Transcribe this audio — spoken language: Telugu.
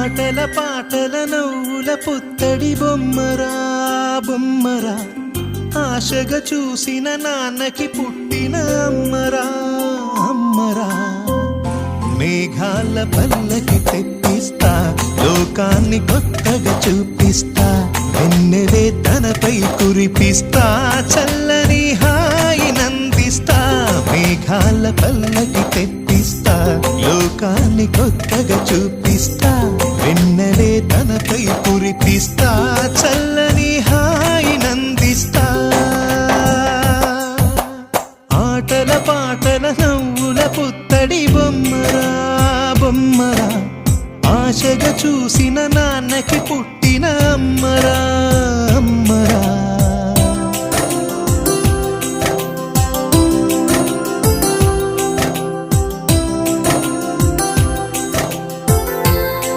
ఆటల పాటల నవ్వుల పుత్తడి బొమ్మరా బొమ్మరా, ఆశగా చూసిన నాన్నకి పుట్టిన అమ్మరా అమ్మరా. మేఘాల పల్లకి తెప్పిస్తా, లోకాన్ని కొత్తగా చూపిస్తా, వెన్నెలే తనపై కురిపిస్తా, చల్లని హాయి నందిస్తా. మేఘాల పల్లకి తెప్పిస్తా, లోకాన్ని కొత్తగా చూపిస్తా, వెన్నెలే తనపై కురిపిస్తా, చల్లని హాయి నందిస్తా. ఆటల పాటల నవ్వుల పుత్తడి బొమ్మరా బొమ్మరా, ఆశగా చూసిన నాన్నకి పుట్టిన అమ్మరా అమ్మరా.